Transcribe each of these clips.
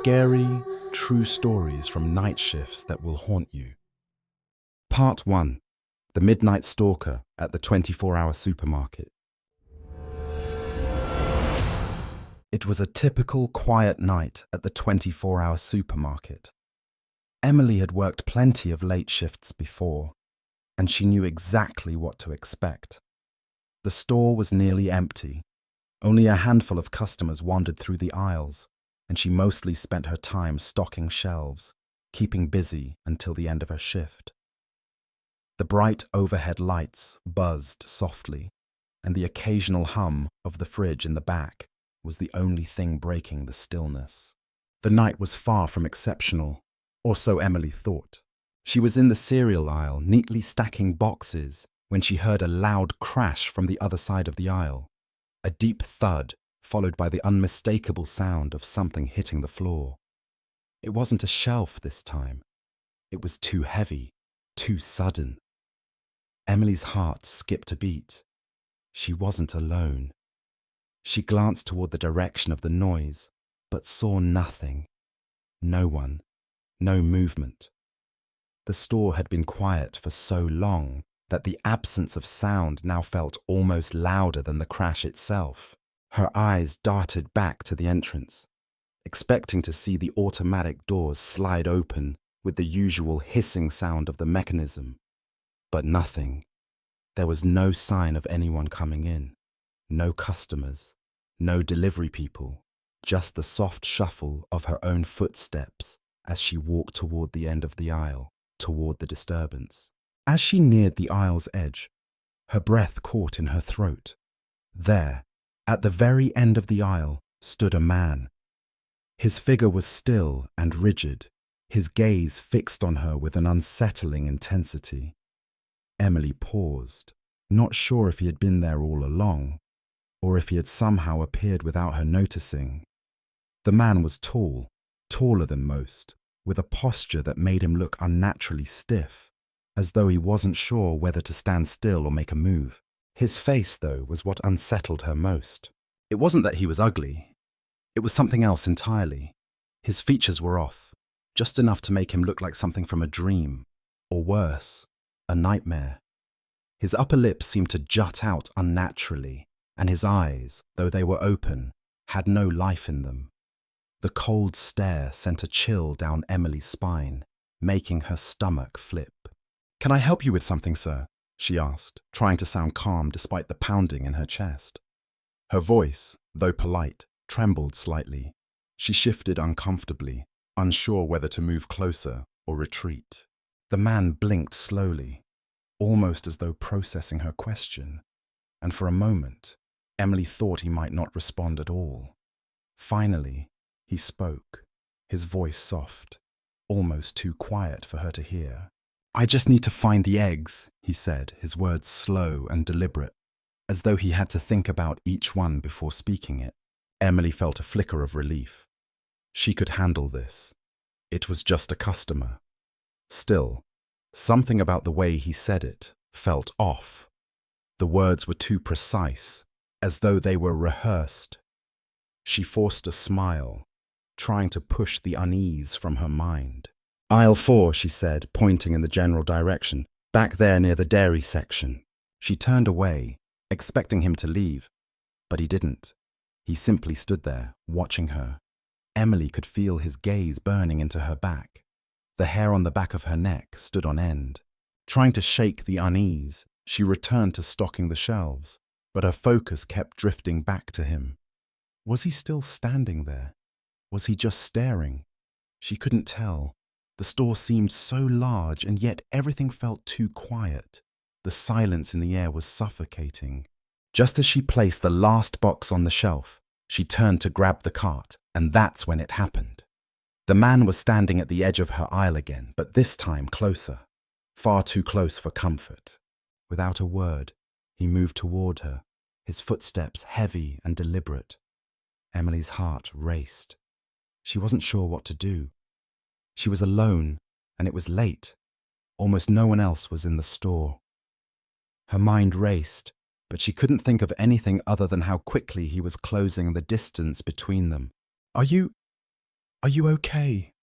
Scary, true stories from night shifts that will haunt you. Part 1. The Midnight Stalker at the 24-hour supermarket. It was a typical quiet night at the 24-hour supermarket. Emily had worked plenty of late shifts before, and she knew exactly what to expect. The store was nearly empty. Only a handful of customers wandered through the aisles, and she mostly spent her time stocking shelves, keeping busy until the end of her shift. The bright overhead lights buzzed softly, and the occasional hum of the fridge in the back was the only thing breaking the stillness. The night was far from exceptional, or so Emily thought. She was in the cereal aisle, neatly stacking boxes, when she heard a loud crash from the other side of the aisle. A deep thud, followed by the unmistakable sound of something hitting the floor. It wasn't a shelf this time. It was too heavy, too sudden. Emily's heart skipped a beat. She wasn't alone. She glanced toward the direction of the noise, but saw nothing. No one. No movement. The store had been quiet for so long that the absence of sound now felt almost louder than the crash itself. Her eyes darted back to the entrance, expecting to see the automatic doors slide open with the usual hissing sound of the mechanism. But nothing. There was no sign of anyone coming in. No customers. No delivery people. Just the soft shuffle of her own footsteps as she walked toward the end of the aisle, toward the disturbance. As she neared the aisle's edge, her breath caught in her throat. There, at the very end of the aisle, stood a man. His figure was still and rigid, his gaze fixed on her with an unsettling intensity. Emily paused, not sure if he had been there all along, or if he had somehow appeared without her noticing. The man was tall, taller than most, with a posture that made him look unnaturally stiff, as though he wasn't sure whether to stand still or make a move. His face, though, was what unsettled her most. It wasn't that he was ugly. It was something else entirely. His features were off, just enough to make him look like something from a dream, or worse, a nightmare. His upper lip seemed to jut out unnaturally, and his eyes, though they were open, had no life in them. The cold stare sent a chill down Emily's spine, making her stomach flip. "Can I help you with something, sir?" she asked, trying to sound calm despite the pounding in her chest. Her voice, though polite, trembled slightly. She shifted uncomfortably, unsure whether to move closer or retreat. The man blinked slowly, almost as though processing her question, and for a moment, Emily thought he might not respond at all. Finally, he spoke, his voice soft, almost too quiet for her to hear. "I just need to find the eggs," he said, his words slow and deliberate, as though he had to think about each one before speaking it. Emily felt a flicker of relief. She could handle this. It was just a customer. Still, something about the way he said it felt off. The words were too precise, as though they were rehearsed. She forced a smile, trying to push the unease from her mind. "Aisle 4, she said, pointing in the general direction, "back there near the dairy section." She turned away, expecting him to leave, but he didn't. He simply stood there, watching her. Emily could feel his gaze burning into her back. The hair on the back of her neck stood on end. Trying to shake the unease, she returned to stocking the shelves, but her focus kept drifting back to him. Was he still standing there? Was he just staring? She couldn't tell. The store seemed so large, and yet everything felt too quiet. The silence in the air was suffocating. Just as she placed the last box on the shelf, she turned to grab the cart, and that's when it happened. The man was standing at the edge of her aisle again, but this time closer. Far too close for comfort. Without a word, he moved toward her, his footsteps heavy and deliberate. Emily's heart raced. She wasn't sure what to do. She was alone, and it was late. Almost no one else was in the store. Her mind raced, but she couldn't think of anything other than how quickly he was closing the distance between them. "Are you Are you okay?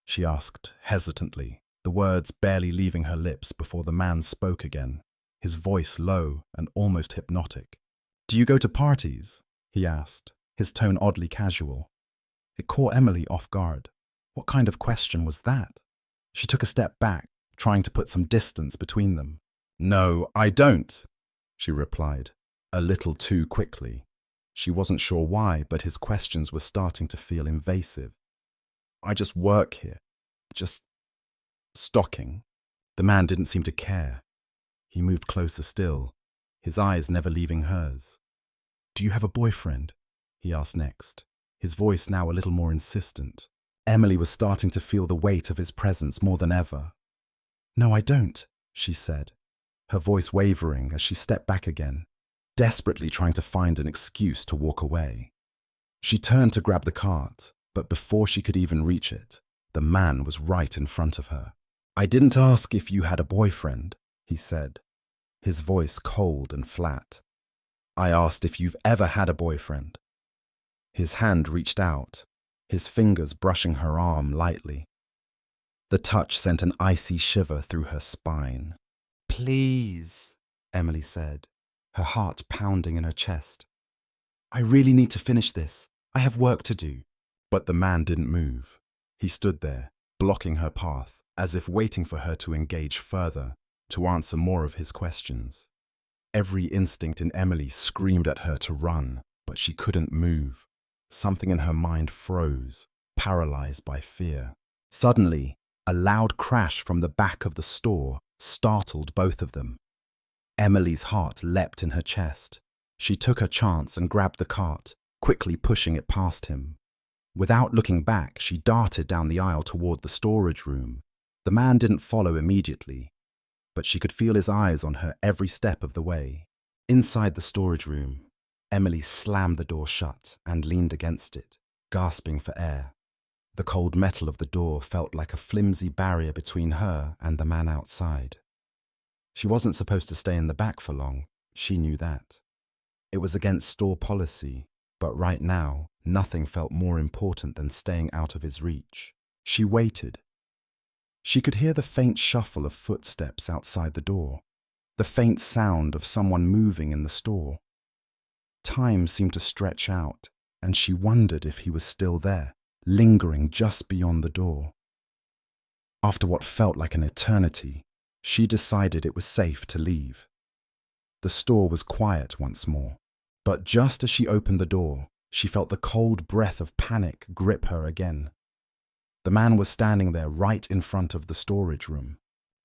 She asked hesitantly, the words barely leaving her lips before the man spoke again, his voice low and almost hypnotic. Do you go to parties? He asked, his tone oddly casual. It caught Emily off guard. What kind of question was that? She took a step back, trying to put some distance between them. No, I don't, she replied, a little too quickly. She wasn't sure why, but his questions were starting to feel invasive. I just work here. Just stocking. The man didn't seem to care. He moved closer still, his eyes never leaving hers. Do you have a boyfriend? He asked next, his voice now a little more insistent. Emily was starting to feel the weight of his presence more than ever. No, I don't, she said, her voice wavering as she stepped back again, desperately trying to find an excuse to walk away. She turned to grab the cart, but before she could even reach it, the man was right in front of her. I didn't ask if you had a boyfriend, he said, his voice cold and flat. I asked if you've ever had a boyfriend. His hand reached out, his fingers brushing her arm lightly. The touch sent an icy shiver through her spine. Please, Emily said, her heart pounding in her chest. I really need to finish this. I have work to do. But the man didn't move. He stood there, blocking her path, as if waiting for her to engage further, to answer more of his questions. Every instinct in Emily screamed at her to run, but she couldn't move. Something in her mind froze, paralyzed by fear. Suddenly, a loud crash from the back of the store startled both of them. Emily's heart leapt in her chest. She took her chance and grabbed the cart, quickly pushing it past him. Without looking back, she darted down the aisle toward the storage room. The man didn't follow immediately, but she could feel his eyes on her every step of the way. Inside the storage room, Emily slammed the door shut and leaned against it, gasping for air. The cold metal of the door felt like a flimsy barrier between her and the man outside. She wasn't supposed to stay in the back for long, she knew that. It was against store policy, but right now, nothing felt more important than staying out of his reach. She waited. She could hear the faint shuffle of footsteps outside the door, the faint sound of someone moving in the store. Time seemed to stretch out, and she wondered if he was still there, lingering just beyond the door. After what felt like an eternity, she decided it was safe to leave. The store was quiet once more, but just as she opened the door, she felt the cold breath of panic grip her again. The man was standing there right in front of the storage room.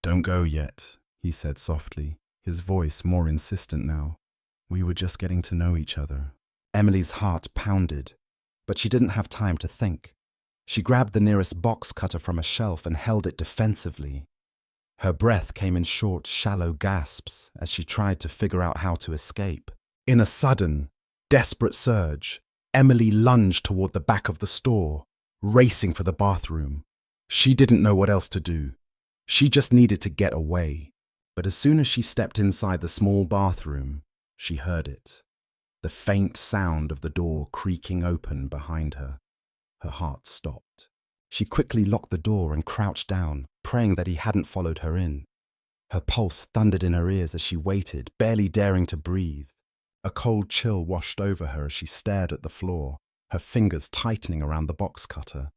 Don't go yet, he said softly, his voice more insistent now. We were just getting to know each other. Emily's heart pounded, but she didn't have time to think. She grabbed the nearest box cutter from a shelf and held it defensively. Her breath came in short, shallow gasps as she tried to figure out how to escape. In a sudden, desperate surge, Emily lunged toward the back of the store, racing for the bathroom. She didn't know what else to do. She just needed to get away. But as soon as she stepped inside the small bathroom, she heard it. The faint sound of the door creaking open behind her. Her heart stopped. She quickly locked the door and crouched down, praying that he hadn't followed her in. Her pulse thundered in her ears as she waited, barely daring to breathe. A cold chill washed over her as she stared at the floor, her fingers tightening around the box cutter.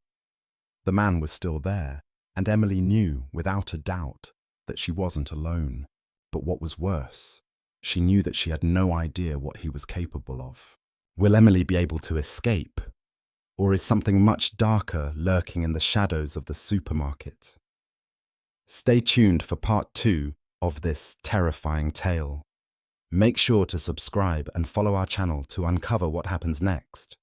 The man was still there, and Emily knew, without a doubt, that she wasn't alone. But what was worse, she knew that she had no idea what he was capable of. Will Emily be able to escape? Or is something much darker lurking in the shadows of the supermarket? Stay tuned for part 2 of this terrifying tale. Make sure to subscribe and follow our channel to uncover what happens next.